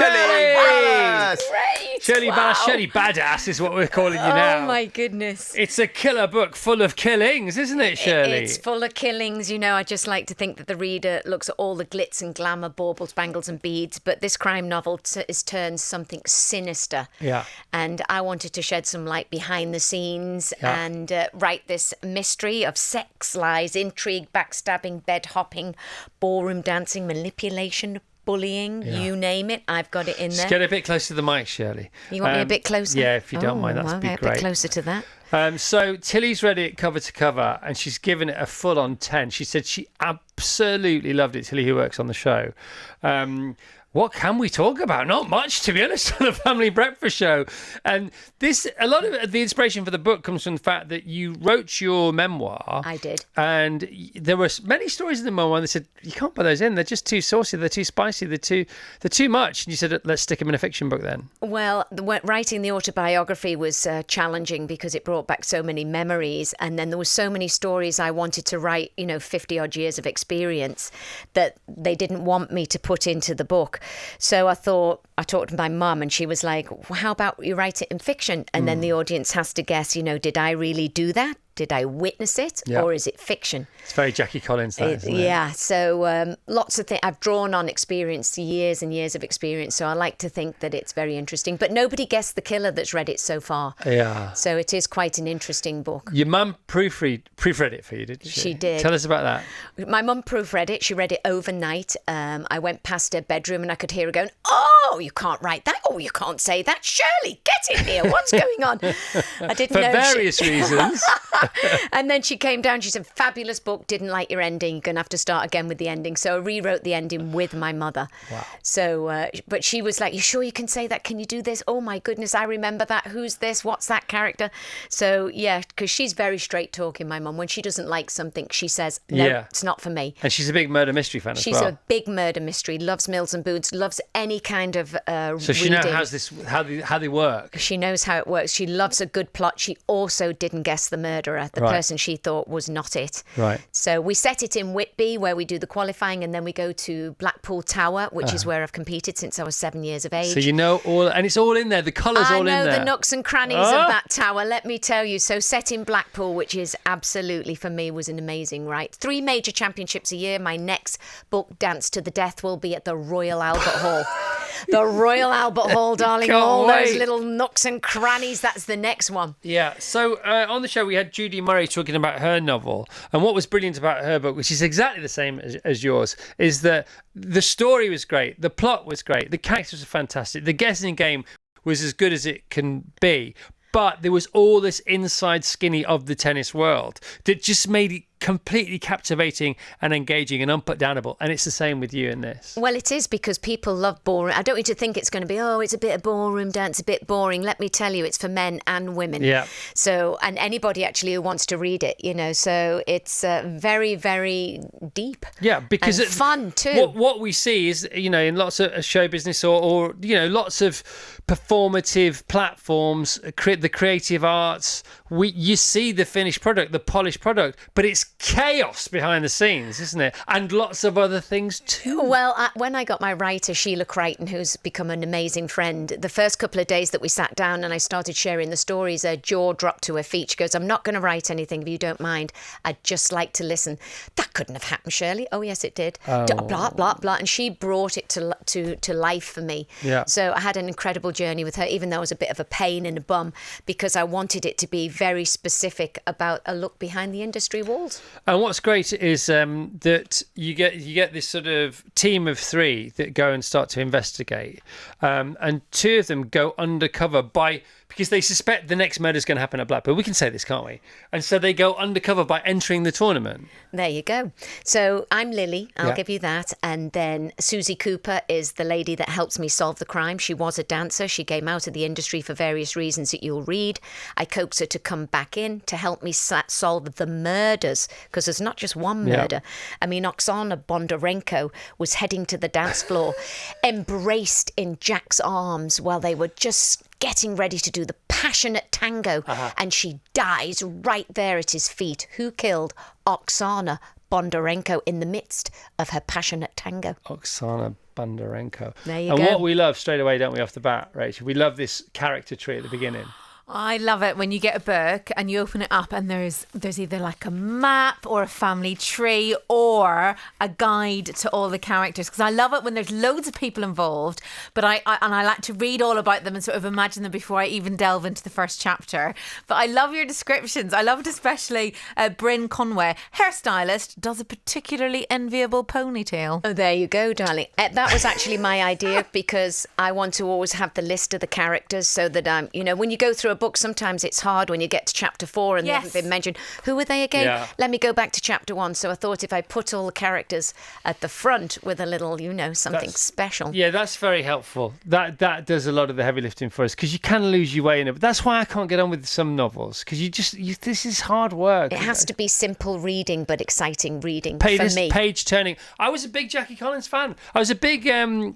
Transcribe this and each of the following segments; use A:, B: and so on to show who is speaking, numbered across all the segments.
A: Ballas!
B: Great!
C: Shirley Ballas, Shirley Badass is what we're calling you now.
B: Oh my goodness.
C: It's a killer book full of killings, isn't it, Shirley?
B: It's full of killings. You know, I just like to think that the reader looks at all the glitz and glamour, baubles, bangles and beads, but this crime novel is turned something sinister.
C: Yeah.
B: And I wanted to shed some light behind the scenes and write this mystery of sex, lies, intrigue, backstabbing, bed hopping, ballroom dancing, manipulation, bullying, you name it, I've got it in there.
C: Just get a bit closer to the mic, Shirley.
B: You want me a bit closer?
C: Yeah, if you don't mind, that'd be
B: a
C: great.
B: bit closer to that.
C: So Tilly's read it cover to cover and she's given it a full-on 10. She said she absolutely loved it, Tilly, who works on the show. What can we talk about? Not much, to be honest, on the Family Breakfast Show. And a lot of the inspiration for the book comes from the fact that you wrote your memoir.
B: I did.
C: And there were many stories in the memoir that said, you can't put those in. They're just too saucy. They're too spicy. They're too much. And you said, let's stick them in a fiction book then.
B: Well, writing the autobiography was challenging because it brought back so many memories. And then there were so many stories I wanted to write, 50 odd years of experience that they didn't want me to put into the book. So I talked to my mum and she was like, well, how about you write it in fiction? And then the audience has to guess, did I really do that? Did I witness it or is it fiction?
C: It's very Jackie Collins, that, isn't it?
B: Yeah, so lots of things. I've drawn on experience, years and years of experience, so I like to think that it's very interesting. But nobody guessed the killer that's read it so far.
C: Yeah.
B: So it is quite an interesting book.
C: Your mum proofread it for you, didn't she?
B: She did.
C: Tell us about that.
B: My mum proofread it. She read it overnight. I went past her bedroom and I could hear her going, "Oh, you can't write that. Oh, you can't say that. Shirley, get in here. What's going on?" I didn't know.
C: For various reasons.
B: And then she came down, she said, "Fabulous book, didn't like your ending, you're going to have to start again with the ending." So I rewrote the ending with my mother.
C: Wow.
B: So, but she was like, "You sure you can say that? Can you do this? Oh my goodness, I remember that. Who's this? What's that character?" So yeah, because she's very straight talking, my mum. When she doesn't like something, she says, "No, it's not for me."
C: And she's a big murder mystery fan as well.
B: She's a big murder mystery, loves Mills and Boots, loves any kind of
C: So she
B: reading.
C: knows how they work.
B: She knows how it works. She loves a good plot. She also didn't guess the murderer, the person she thought was not it.
C: Right.
B: So we set it in Whitby, where we do the qualifying, and then we go to Blackpool Tower, which is where I've competed since I was 7 years of age.
C: So you know all, and it's all in there. The colours all in there.
B: I know the nooks and crannies of that tower, let me tell you. So set in Blackpool, which is absolutely, for me, was an amazing ride. 3 major championships a year. My next book, Dance to the Death, will be at the Royal Albert Hall. The Royal Albert Hall, darling. All those little nooks and crannies. That's the next one.
C: Yeah. So on the show, we had Judy Murray talking about her novel. And what was brilliant about her book, which is exactly the same as yours, is that the story was great. The plot was great. The characters were fantastic. The guessing game was as good as it can be. But there was all this inside skinny of the tennis world that just made it completely captivating and engaging and unputdownable. And it's the same with you in this.
B: Well, it is, because people love boring. I don't want you to think it's going to be, it's a bit of ballroom dance, a bit boring. Let me tell you, it's for men and women.
C: Yeah.
B: So, and anybody actually who wants to read it, so it's very, very deep.
C: Yeah, because
B: it's fun too.
C: What we see is, in lots of show business or lots of performative platforms, the creative arts, you see the finished product, the polished product, but it's chaos behind the scenes, isn't it? And lots of other things too.
B: Well, when I got my writer, Sheila Crichton, who's become an amazing friend, the first couple of days that we sat down and I started sharing the stories, her jaw dropped to her feet. She goes, "I'm not going to write anything if you don't mind. I'd just like to listen." "That couldn't have happened, Shirley." "Oh, yes, it did." Blah, blah, blah. And she brought it to life for me.
C: Yeah.
B: So I had an incredible journey with her, even though it was a bit of a pain in the bum, because I wanted it to be very specific about a look behind the industry walls.
C: And what's great is that you get this sort of team of 3 that go and start to investigate, and 2 of them go undercover because they suspect the next murder is going to happen at Blackpool. We can say this, can't we? And so they go undercover by entering the tournament.
B: There you go. So I'm Lily, I'll give you that. And then Susie Cooper is the lady that helps me solve the crime. She was a dancer. She came out of the industry for various reasons that you'll read. I coax her to come back in to help me solve the murders, because there's not just one murder. I mean, Oksana Bondarenko was heading to the dance floor, embraced in Jack's arms while they were just getting ready to do the passionate tango, and she dies right there at his feet. Who killed Oksana Bondarenko in the midst of her passionate tango?
C: Oksana Bondarenko.
B: There you
C: and
B: go.
C: what we love straight away, don't we, off the bat, Rachel? We love this character tree at the beginning.
A: I love it when you get a book and you open it up and there's either like a map or a family tree or a guide to all the characters, because I love it when there's loads of people involved, but I like to read all about them and sort of imagine them before I even delve into the first chapter. But I love your descriptions. I love it especially Bryn Conway, hairstylist, does a particularly enviable ponytail.
B: Oh, there you go, darling. That was actually my idea, because I want to always have the list of the characters so that when you go through a book, sometimes it's hard when you get to chapter 4 and they haven't been mentioned. Who were they again?
C: Yeah.
B: Let me go back to chapter 1. So I thought if I put all the characters at the front with a little, something special.
C: Yeah, that's very helpful. That does a lot of the heavy lifting for us, because you can lose your way in it. But that's why I can't get on with some novels, because this is hard work.
B: It has to be simple reading, but exciting reading for me.
C: Page turning. I was a big Jackie Collins fan. I was a big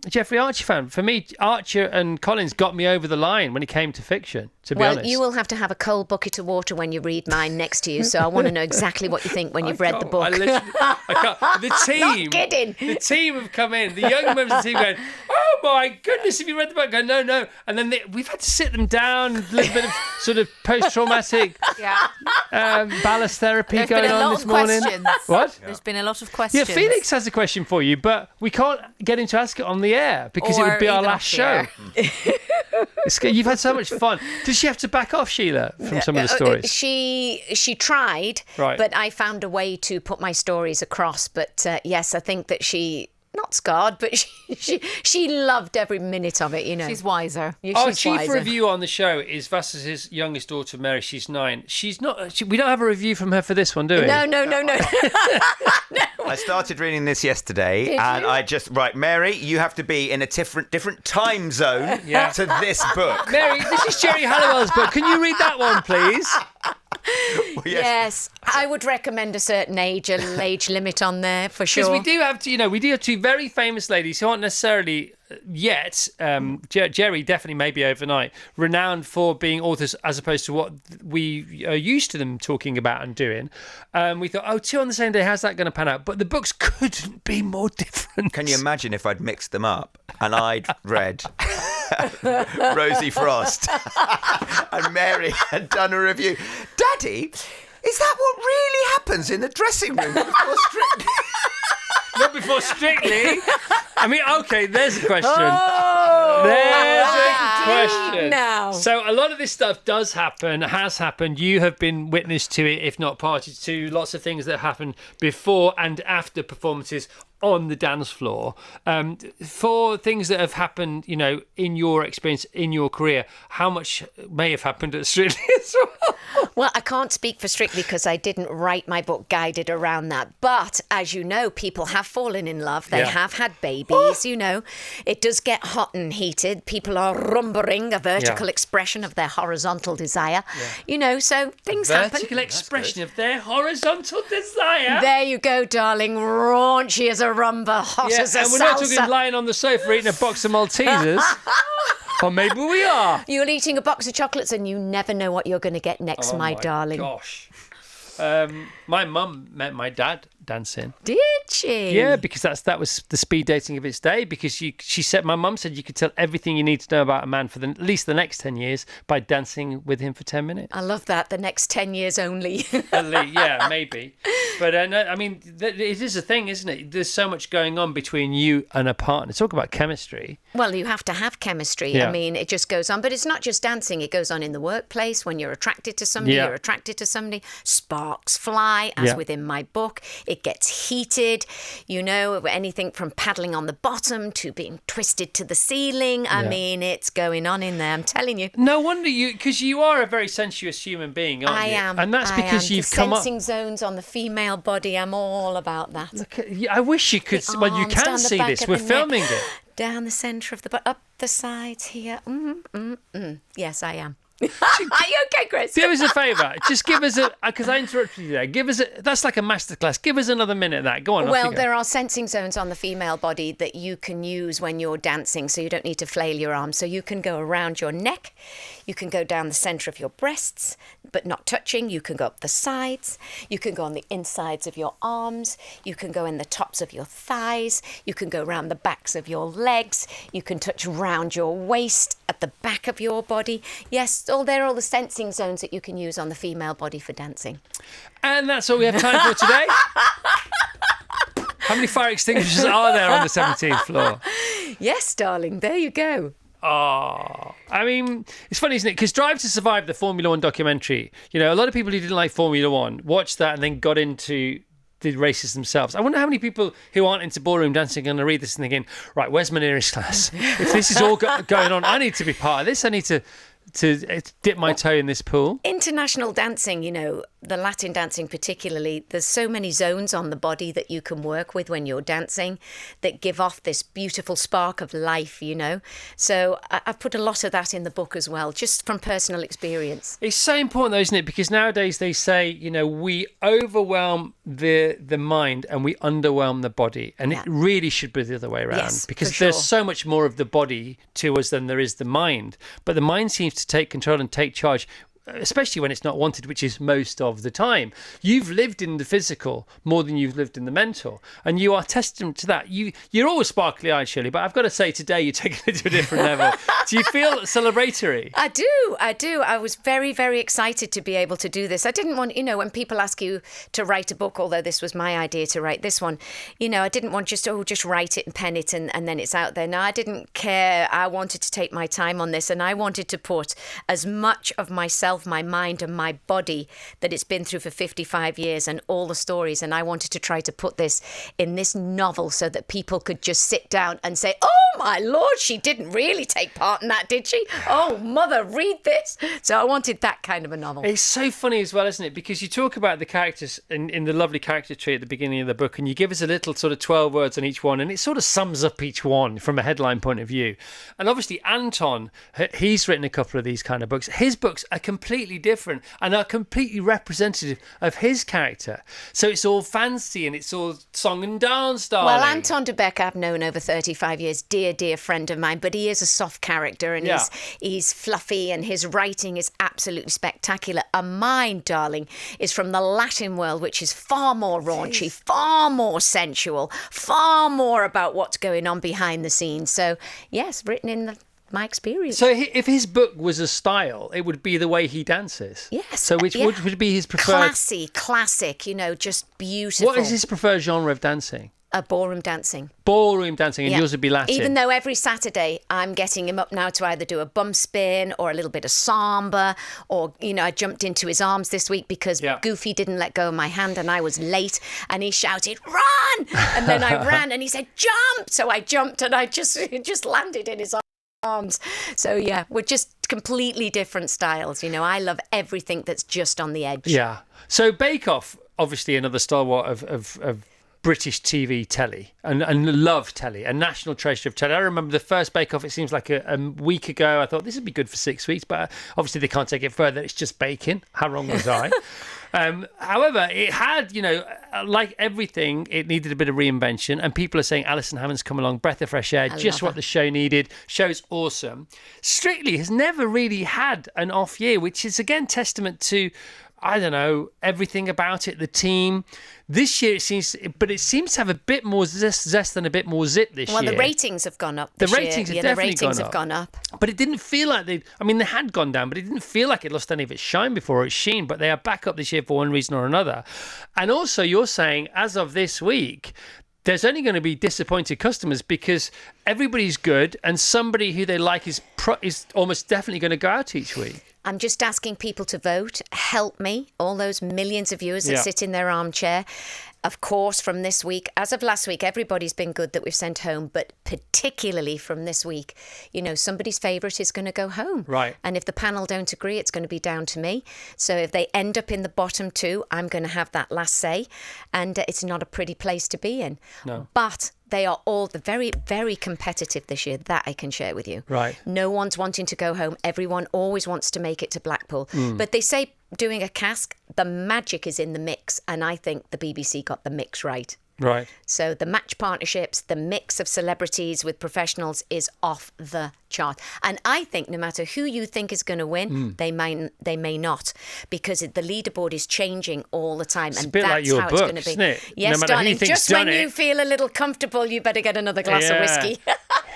C: Jeffrey Archer fan. For me, Archer and Collins got me over the line when it came to fiction, to be honest.
B: You will have to have a cold bucket of water when you read mine next to you, so I want to know exactly what you think when you've read the book.
C: I can't. The team,
B: Not kidding.
C: The team have come in. The young members of the team going, "Oh my goodness, have you read the book?" I go, no. And then we've had to sit them down. A little bit of sort of post-traumatic Ballas therapy
A: There's
C: going
A: been a
C: on
A: lot
C: this
A: of
C: morning.
A: questions.
C: What?
A: There's been a lot of questions.
C: Yeah, Felix has a question for you, but we can't get him to ask it on the air because it would be our
A: even
C: last
A: off the
C: show.
A: air.
C: You've had so much fun. Does she have to back off, Sheila, from some of the stories?
B: She tried,
C: Right.
B: but I found a way to put my stories across. But yes, I think that she, not scarred, but she loved every minute of it,
A: She's wiser.
B: Yeah,
C: Our
B: she's
C: chief
B: wiser.
C: review on the show is Vassos' youngest daughter, Mary. She's 9. She's not. We don't have a review from her for this one, do we?
B: No.
D: I started reading this yesterday, and I just Mary, you have to be in a different time zone to this book.
C: Mary, this is Jerry Halliwell's book. Can you read that one, please?
D: Well,
B: Yes, I would recommend a certain age limit on there for sure.
C: Because we do have two very famous ladies who aren't necessarily yet, Jerry definitely maybe overnight, renowned for being authors as opposed to what we are used to them talking about and doing. We thought, 2 on the same day, how's that going to pan out? But the books couldn't be more different.
D: Can you imagine if I'd mixed them up and I'd read Rosie Frost and Mary had done a review? Daddy, is that what really happens in the dressing room before Strictly?
C: Not before Strictly. I mean, okay, there's a question.
B: Oh,
C: There's a question.
B: now.
C: So a lot of this stuff has happened. You have been witness to it, if not party to lots of things that happen before and after performances on the dance floor. For things that have happened, in your experience, in your career, how much may have happened at Strictly as well?
B: Well, I can't speak for Strictly because I didn't write my book guided around that. But as you know, people have fallen in love. They have had babies, It does get hot and heated. People are rumbering, a vertical expression of their horizontal desire. So things happen.
C: Vertical expression of their horizontal desire.
B: There you go, darling. Raunchy as a rumba, hot as a
C: and we're
B: salsa.
C: not talking lying on the sofa eating a box of Maltesers. Or maybe we are.
B: You're eating a box of chocolates and you never know what you're going to get next, my darling.
C: Gosh. My mum met my dad dancing.
B: Did she?
C: Yeah, because that was the speed dating of its day. Because my mum said you could tell everything you need to know about a man for at least the next 10 years by dancing with him for 10 minutes.
B: I love that. The next 10 years only.
C: Yeah, maybe. But I mean, it is a thing, isn't it? There's so much going on between you and a partner. Talk about chemistry.
B: Well, you have to have chemistry.
C: Yeah.
B: I mean, it just goes on. But it's not just dancing. It goes on in the workplace when you're attracted to somebody.
C: Yeah.
B: You're attracted to somebody. Sparks fly, as within my book. It gets heated. Anything from paddling on the bottom to being twisted to the ceiling. I mean, it's going on in there. I'm telling you.
C: No wonder because you are a very sensuous human being, aren't you?
B: I am.
C: And that's because you've
B: the
C: come up.
B: sensing zones on the female body. I'm all about that.
C: Look I wish you could.
B: The
C: Well, you
B: arms
C: can
B: down the
C: see
B: back
C: this.
B: of
C: We're
B: the neck.
C: filming it.
B: Down the centre of the butt, up the sides here. Yes, I am. Are you okay, Chris?
C: Do us a favour. Just give us because I interrupted you there. That's like a masterclass. Give us another minute of that. Go on.
B: Well, there are sensing zones on the female body that you can use when you're dancing, so you don't need to flail your arms. So you can go around your neck, you can go down the centre of your breasts, but not touching. You can go up the sides, you can go on the insides of your arms, you can go in the tops of your thighs, you can go around the backs of your legs, you can touch round your waist, at the back of your body. Yes, they're all the sensing zones that you can use on the female body for dancing.
C: And that's all we have time for today. How many fire extinguishers are there on the 17th floor?
B: Yes, darling, there you go.
C: Oh, I mean, it's funny, isn't it? Because Drive to Survive, the Formula One documentary, a lot of people who didn't like Formula One watched that and then got into the races themselves. I wonder how many people who aren't into ballroom dancing are going to read this and thinking, right, where's my nearest class? If this is all going on, I need to be part of this. I need to dip my toe in this pool.
B: International dancing, the Latin dancing particularly, there's so many zones on the body that you can work with when you're dancing that give off this beautiful spark of life, So I've put a lot of that in the book as well, just from personal experience.
C: It's so important though, isn't it? Because nowadays they say, we overwhelm the mind and we underwhelm the body. And it really should be the other way around.
B: Yes,
C: because there's so much more of the body to us than there is the mind. But the mind seems to take control and take charge, especially when it's not wanted, which is most of the time. You've lived in the physical more than you've lived in the mental, and you are testament to that. You're always sparkly-eyed, Shirley, but I've got to say today you're taking it to a different level. Do you feel celebratory?
B: I do. I was very, very excited to be able to do this. I didn't want, when people ask you to write a book, although this was my idea to write this one, I didn't want just write it and pen it and then it's out there. No, I didn't care. I wanted to take my time on this, and I wanted to put as much of myself, my mind and my body that it's been through for 55 years and all the stories, and I wanted to try to put this in this novel so that people could just sit down and say, oh my Lord, she didn't really take part in that, did she? Oh mother, read this. So I wanted that kind of a novel.
C: It's so funny as well, isn't it? Because you talk about the characters in the lovely character tree at the beginning of the book, and you give us a little sort of 12 words on each one, and it sort of sums up each one from a headline point of view. And obviously Anton, he's written a couple of these kind of books. His books are completely different and are completely representative of his character. So it's all fancy and it's all song and dance, darling.
B: Well, Anton de Beck I've known over 35 years, dear friend of mine, but he is a soft character and he's fluffy, and his writing is absolutely spectacular. And mine, darling, is from the Latin world, which is far more raunchy, far more sensual, far more about what's going on behind the scenes. So, yes, written in my experience.
C: So if his book was a style, it would be the way he dances.
B: Yes.
C: So which would be his preferred?
B: Classy, classic, just beautiful.
C: What is his preferred genre of dancing?
B: Ballroom dancing.
C: Ballroom dancing, and yours would be Latin.
B: Even though every Saturday I'm getting him up now to either do a bump spin or a little bit of samba, or, I jumped into his arms this week because Goofy didn't let go of my hand and I was late, and he shouted, run! And then I ran and he said, jump! So I jumped and I just landed in his arms. So we're just completely different styles. I love everything that's just on the edge.
C: Yeah. So Bake Off, obviously another stalwart of British TV telly and love telly, a national treasure of telly. I remember the first Bake Off, it seems like a week ago. I thought this would be good for 6 weeks, but obviously they can't take it further. It's just baking. How wrong was I? However, it had, like everything, it needed a bit of reinvention. And people are saying Alison Hammond's come along, breath of fresh air, just what the show needed. Show's awesome. Strictly has never really had an off year, which is, again, testament to, I don't know, everything about it, the team. This year it seems to have a bit more zest and a bit more zip this year.
B: Well, the ratings have gone up this
C: year. The ratings have
B: gone up.
C: But it didn't feel like they had gone down, but it didn't feel like it lost any of its shine before or its sheen. But they are back up this year for one reason or another. And also, you're saying, as of this week, there's only going to be disappointed customers because everybody's good and somebody who they like is almost definitely going to go out each week.
B: I'm just asking people to vote. Help me, all those millions of viewers that sit in their armchair. Of course, from this week, as of last week, everybody's been good that we've sent home, but particularly from this week, somebody's favourite is going to go home.
C: Right.
B: And if the panel don't agree, it's going to be down to me. So if they end up in the bottom two, I'm going to have that last say. And it's not a pretty place to be in.
C: No.
B: But they are all very, very competitive this year. That I can share with you.
C: Right.
B: No one's wanting to go home. Everyone always wants to make it to Blackpool. But they say doing a cask, the magic is in the mix. And I think the BBC got the mix right.
C: Right.
B: So the match partnerships, the mix of celebrities with professionals is off the chart. And I think no matter who you think is going to win, they may not, because the leaderboard is changing all the time.
C: It's
B: and
C: a bit
B: that's
C: like your
B: how
C: book,
B: it's going to be.
C: isn't it?
B: Yes,
C: No matter who
B: darling.
C: you think's
B: Just
C: done
B: when you
C: it.
B: feel a little comfortable, you better get another glass of whiskey.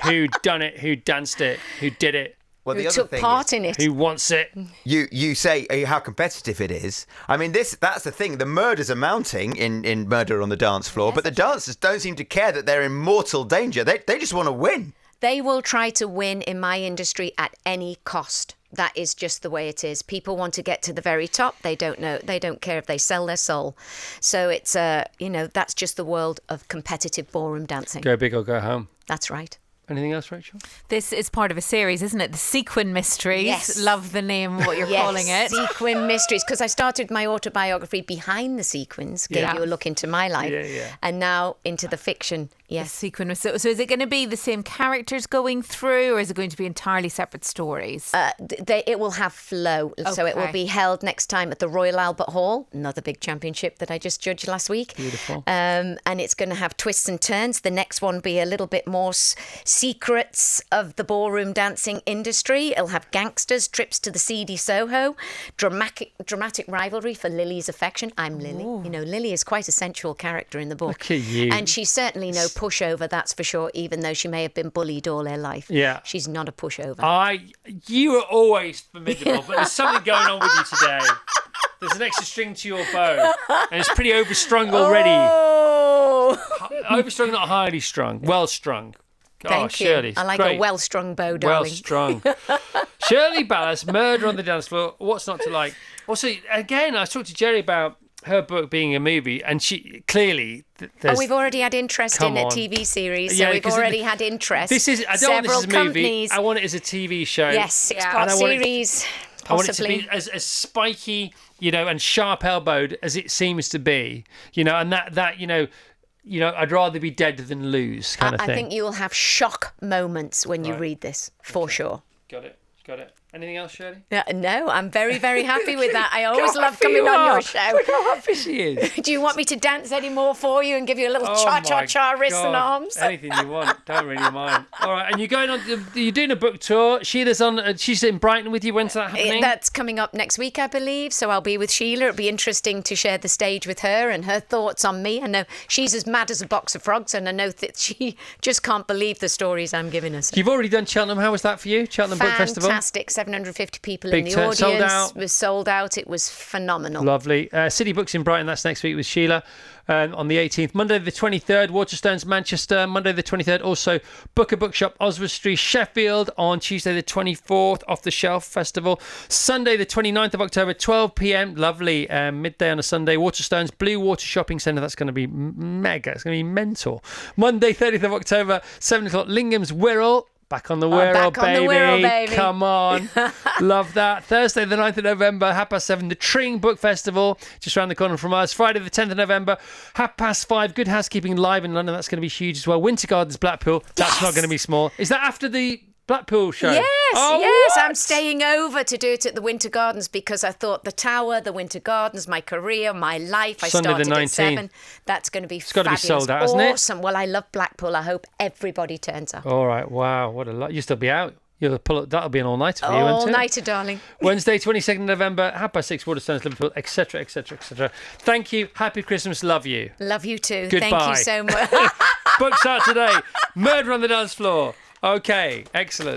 C: Who done it? Who danced it? Who did it?
D: Well,
B: Who took part in it.
C: Who wants it?
D: You say how competitive it is. I mean, that's the thing. The murders are mounting in Murder on the Dance Floor, but the dancers don't seem to care that they're in mortal danger. They just want to win.
B: They will try to win in my industry at any cost. That is just the way it is. People want to get to the very top. They don't know. They don't care if they sell their soul. So it's that's just the world of competitive ballroom dancing.
C: Go big or go home.
B: That's right.
C: Anything else, Rachel?
A: This is part of a series, isn't it? The Sequin Mysteries.
B: Yes.
A: Love the name, what you're calling it.
B: Sequin Mysteries, because I started my autobiography Behind the Sequins, gave you a look into my life, and now into the fiction. Yes.
A: Sequin. So is it going to be the same characters going through, or is it going to be entirely separate stories?
B: It will have flow. So it will be held next time at the Royal Albert Hall, another big championship that I just judged last week.
C: Beautiful.
B: And it's going to have twists and turns. The next one will be a little bit more secrets of the ballroom dancing industry. It'll have gangsters, trips to the seedy Soho, dramatic rivalry for Lily's affection. I'm Lily.
A: Ooh.
B: You know, Lily is quite a sensual character in the book.
C: Look at you.
B: And she's certainly no pushover, that's for sure, even though she may have been bullied all her life.
C: Yeah.
B: She's not a pushover.
C: You are always formidable, but there's something going on with you today. There's an extra string to your bow, and it's pretty overstrung already.
B: Oh!
C: Overstrung, not highly strung. Well strung.
B: Thank you.
C: Shirley,
B: I like
C: great.
B: a well-strung bow,
C: Well
B: darling.
C: strung. Shirley Ballas, Murder on the Dance Floor. What's not to like? Also, again, I talked to Jerry about her book being a movie, and she clearly
B: we've already had interest in a TV series, so we've already had interest.
C: This is, I don't want this as a movie.
B: Companies.
C: I want it as a TV show.
B: Yes, six-part series.
C: I want it to be as spiky, and sharp elbowed as it seems to be, and that I'd rather be dead than lose kind of thing.
B: I think you'll have shock moments when you read this, for sure.
C: Got it. Anything else, Shirley?
B: No, I'm very, very happy with that. I always love coming on your show.
C: Look how happy she is.
B: Do you want me to dance any more for you and give you a little cha-cha-cha wrists and arms?
C: Anything you want. Don't really mind. All right, and you're going on. You're doing a book tour. Sheila's on. She's in Brighton with you. When's that happening?
B: That's coming up next week, I believe. So I'll be with Sheila. It'll be interesting to share the stage with her and her thoughts on me. I know she's as mad as a box of frogs, and I know that she just can't believe the stories I'm giving her.
C: You've already done Cheltenham. How was that for you? Cheltenham Book Festival.
B: Fantastic. 750 people
C: Big
B: in the audience.
C: Sold out.
B: It was sold out. It was phenomenal.
C: Lovely. City Books in Brighton, that's next week with Sheila on the 18th. Monday the 23rd, Waterstones, Manchester. Monday the 23rd, also Booker Bookshop, Oswald Street, Sheffield. On Tuesday the 24th, Off the Shelf Festival. Sunday the 29th of October, 12 p.m. Lovely. Midday on a Sunday. Waterstones, Blue Water Shopping Centre. That's going to be mega. It's going to be mental. Monday 30th of October, 7 o'clock, Lingham's Wirral. Back on the Wirral, baby. Come on. Love that. Thursday, the 9th of November, 7:30, the Tring Book Festival, just around the corner from us. Friday, the 10th of November, 5:30, Good Housekeeping live in London. That's going to be huge as well. Winter Gardens, Blackpool. That's not going to be small. Is that after the Blackpool show?
B: Yes,
C: oh,
B: yes.
C: what?
B: I'm staying over to do it at the Winter Gardens because I thought the Tower, the Winter Gardens, my career, my life.
C: Sunday
B: I started
C: the 19th.
B: at 7. That's going to be
C: It's got to
B: fabulous.
C: be sold out, hasn't it?
B: Awesome. Well, I love Blackpool. I hope everybody turns up.
C: All right. Wow. What a lot. You'll still be out. You'll pull up. That'll be an all-nighter for you, won't it?
B: All-nighter, darling.
C: Wednesday, 22nd November, 6:30, Waterstones, Liverpool, etc., etc., etc. Thank you. Happy Christmas. Love you.
B: Love you too.
C: Goodbye.
B: Thank you so much.
C: Books out today. Murder on the Dance Floor. Okay. Excellent.